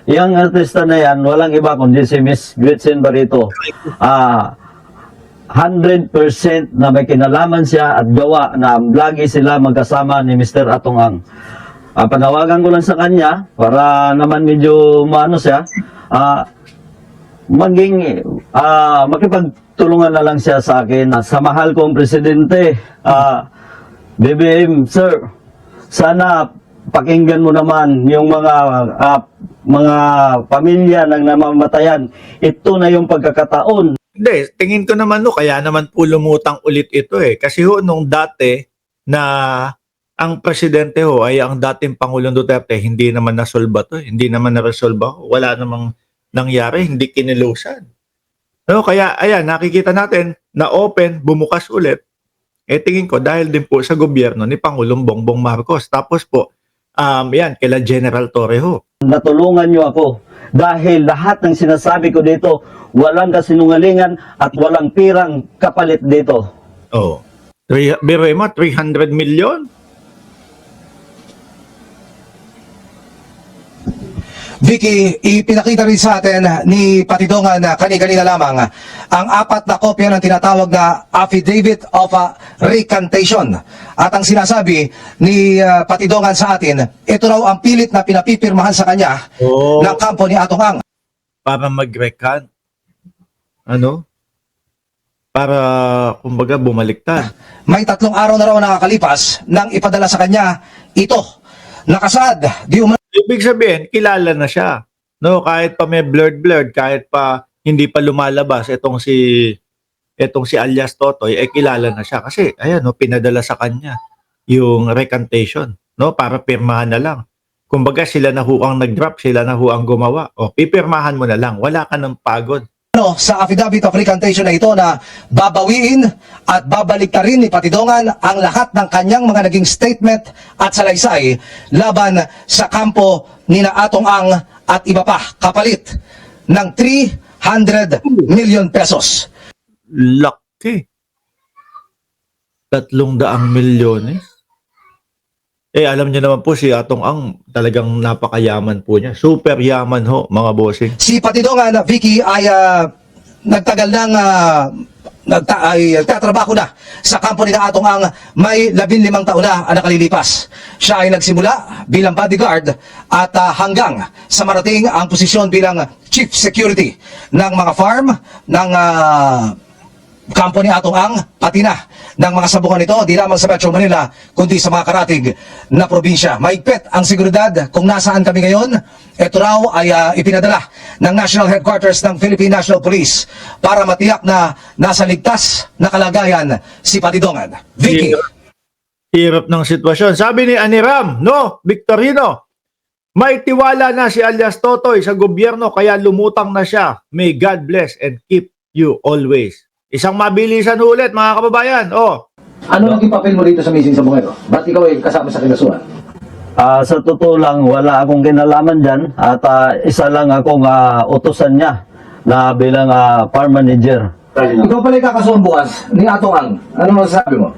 yung artista na yan, walang iba kundi si Miss Gretchen Barreto. 100% na may kinalaman siya at gawa na lagi sila magkasama ni Mr. Atong Ang. Panawagan ko lang sa kanya para naman medyo maano siya, makipagtulungan na lang siya sa akin. Sa mahal kong presidente, BBM, sir, sana pakinggan mo naman yung mga pamilya ng namamatayan. Ito na yung pagkakataon. Hindi, tingin ko naman kaya naman po lumutang ulit ito eh. Kasi nung dati na ang presidente ay ang dating Pangulong Duterte, hindi naman nasolba to. Hindi naman naresolba. Wala namang nangyari, hindi kinilusan. Kaya ayan, nakikita natin na open, bumukas ulit. Tingin ko dahil din po sa gobyerno ni Pangulong Bongbong Marcos. Tapos po, yan, kila General Torrejo. Natulungan niyo ako dahil lahat ng sinasabi ko dito, walang kasinungalingan at walang pirang kapalit dito. Biruin mo, 300 million? Vicky, ipinakita rin sa atin ni Patidongan na kani-kanina lamang ang 4 na kopya ng tinatawag na Affidavit of Recantation. At ang sinasabi ni Patidongan sa atin, ito raw ang pilit na pinapipirmahan sa kanya ng kampo ni Atong Ang. Para mag-recant. Para, kumbaga, bumaliktad. May 3 araw na raw nakakalipas nang ipadala sa kanya ito. Nakasad, di umano. Ibig sabihin, kilala na siya. Kahit pa may blurred, kahit pa hindi pa lumalabas itong si alias Totoy, kilala na siya. Kasi, ayan, pinadala sa kanya yung recantation, para pirmahan na lang. Kumbaga, sila na ang nag-drop, sila na ang gumawa. Pipirmahan mo na lang. Wala ka ng pagod. Sa affidavit of recantation na ito na babawiin at babaliktarin ni Patidongan ang lahat ng kanyang mga naging statement at salaysay laban sa kampo ni na Atong Ang at iba pa kapalit ng 300 million pesos. Laki. 300 milyones. Alam niyo naman po si Atong Ang talagang napakayaman po niya. Super yaman mga bossing. Si Patidongan, Vicky, ay nagtagal nang nagtatrabaho na sa kampo ni Atong Ang. May 15 taon na ang nakalilipas. Siya ay nagsimula bilang bodyguard at hanggang sa marating ang posisyon bilang chief security ng mga farm ng kampo ni Atong Ang, pati na ng mga sabungan nito, di lamang sa Metro Manila, kundi sa mga karatig na probinsya. Mahigpit ang seguridad kung nasaan kami ngayon. Ito raw ay ipinadala ng National Headquarters ng Philippine National Police para matiyak na nasa ligtas na kalagayan si Patidongan. Vicky. Hirap ng sitwasyon. Sabi ni Aniram, Victorino, may tiwala na si alias Totoy sa gobyerno kaya lumutang na siya. May God bless and keep you always. Isang mabilisan ulit, mga kababayan. Ano naging papel mo dito sa missing sa Bungero? Ba't ikaw ay kasama sa kinasuhan? Sa totoo lang, wala akong kinalaman dyan at isa lang akong utusan niya na bilang farm manager. Ikaw pala yung kakasuhan bukas ni Atong Ang. Ano masasabi mo?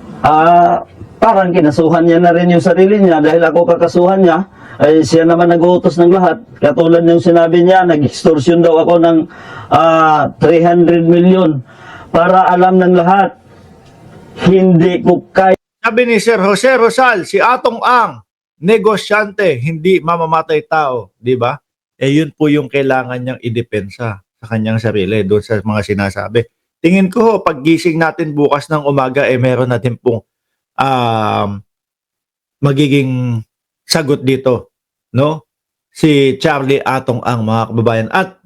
Parang kinasuhan niya na rin yung sarili niya dahil ako kakasuhan niya. Ay siya naman nag-uutos ng lahat. Katulad ng sinabi niya, nag-extortion daw ako ng 300 million. Para alam ng lahat, hindi ko kaya. Sabi ni Sir Jose Rosal, si Atong Ang, negosyante, hindi mamamatay tao. Di ba? Yun po yung kailangan niyang idepensa sa kanyang sarili doon sa mga sinasabi. Tingin ko, paggising natin bukas ng umaga, meron natin pong magiging sagot dito. Si Charlie Atong Ang, mga kababayan. At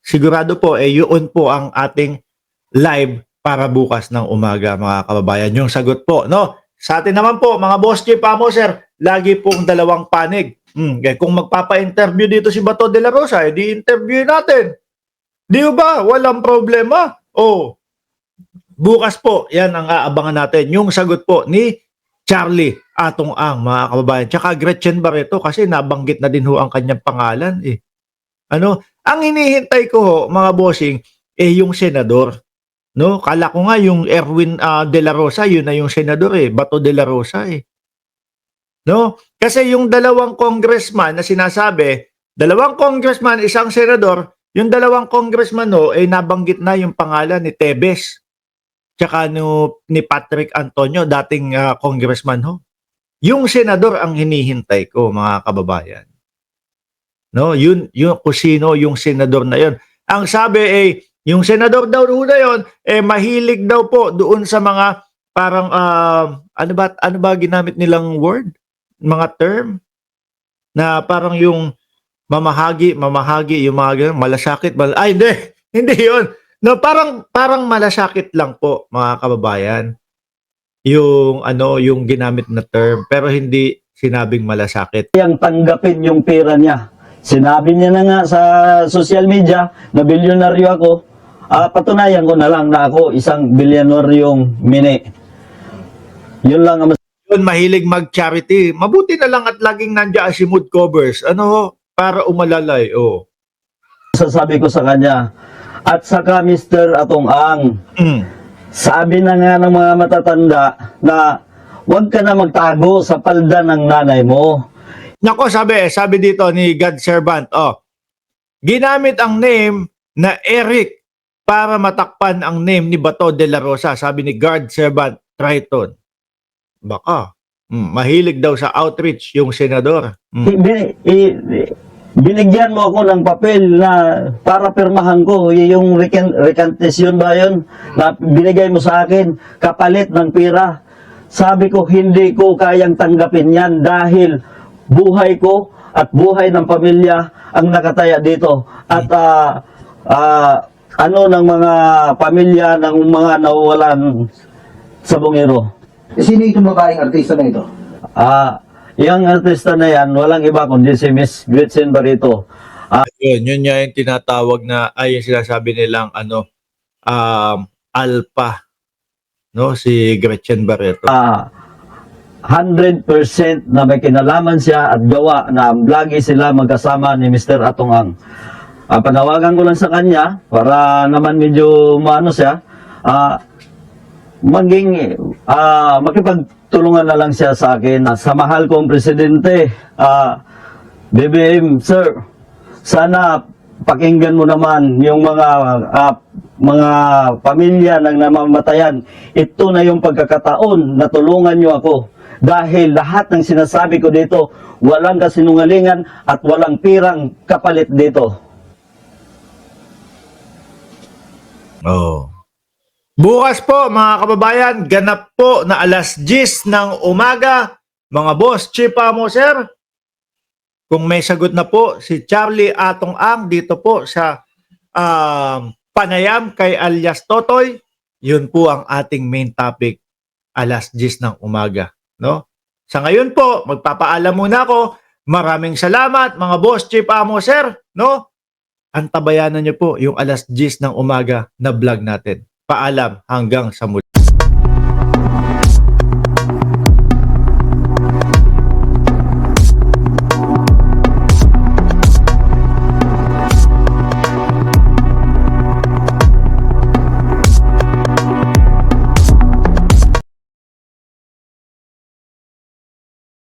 sigurado po, yun po ang ating live para bukas ng umaga, mga kababayan. Yung sagot po, Sa atin naman po, mga boss chief, sir, lagi pong dalawang panig. Kung magpapa-interview dito si Bato de la Rosa, di-interview natin. Di ba? Walang problema. Bukas po, yan ang aabangan natin. Yung sagot po ni Charlie Atong Ang, mga kababayan. Tsaka Gretchen Barreto kasi nabanggit na din ang kanyang pangalan. Ang hinihintay ko mga bossing, yung senador. Kala ko nga yung Erwin de la Rosa, yun na yung senador Bato de la Rosa Kasi yung dalawang congressman na sinasabi Dalawang congressman, isang senador, yung dalawang congressman ho, ay nabanggit na yung pangalan ni Tebes tsaka ni Patrick Antonio, dating congressman ho. Yung senador ang hinihintay ko, mga kababayan. No, yun kung sino yung senador na yun. Ang sabi ay yung senador daw na yun mahilig daw po doon sa mga parang ano ba ginamit nilang word? Mga term na parang yung mamahagi yung mga ganun, malasakit, hindi yun. No, parang malasakit lang po, mga kababayan. Yung ginamit na term, pero hindi sinabing malasakit. Yang tanggapin yung pera niya. Sinabi niya na nga sa social media na bilyonaryo ako. Patunayan ko na lang na ako isang bilyonaryong mini. Yun lang ang Yun, mahilig mag-charity. Mabuti na lang at laging nandiyan si Mood Covers. Para umalalay. masasabi ko sa kanya. At saka Mr. Atong Ang, sabi na nga ng mga matatanda na huwag ka na magtago sa palda ng nanay mo. Nako, sabi dito ni God Servant, ginamit ang name na Eric para matakpan ang name ni Bato de la Rosa, sabi ni God Servant Triton. Baka, mahilig daw sa outreach yung senador. Binigyan mo ako ng papel na para pirmahan ko, yung recantation ba yun, na binigay mo sa akin, kapalit ng pira. Sabi ko, hindi ko kayang tanggapin yan dahil buhay ko at buhay ng pamilya ang nakataya dito. At ng mga pamilya ng mga nawawalan sa Bungero. Sino itong babaeng artista na ito? Yung artista na yan, walang iba kundi si Miss Gretchen Barreto. Yun yung tinatawag na, yung sinasabi nilang alpha, no? Si Gretchen Barreto. 100% na may kinalaman siya at gawa na lagi sila magkasama ni Mr. Atong Ang. Panawagan ko lang sa kanya para naman medyo maano siya, makipagtulungan na lang siya sa akin. Sa mahal kong presidente, BBM, sir, sana pakinggan mo naman yung mga pamilya ng namamatayan. Ito na yung pagkakataon na tulungan nyo ako. Dahil lahat ng sinasabi ko dito, walang kasinungalingan at walang pirang kapalit dito. Bukas po, mga kababayan, ganap po na 10:00 ng umaga, mga boss, Chief Amo Sir. Kung may sagot na po si Charlie Atong Ang dito po sa panayam kay alias Totoy, yun po ang ating main topic, 10:00 ng umaga. No? Sa ngayon po, magpapaalam muna ako. Maraming salamat, mga boss, Chief Amo Sir. No? Antabayanan niyo po yung 10:00 ng umaga na vlog natin. Paalam hanggang sa muli.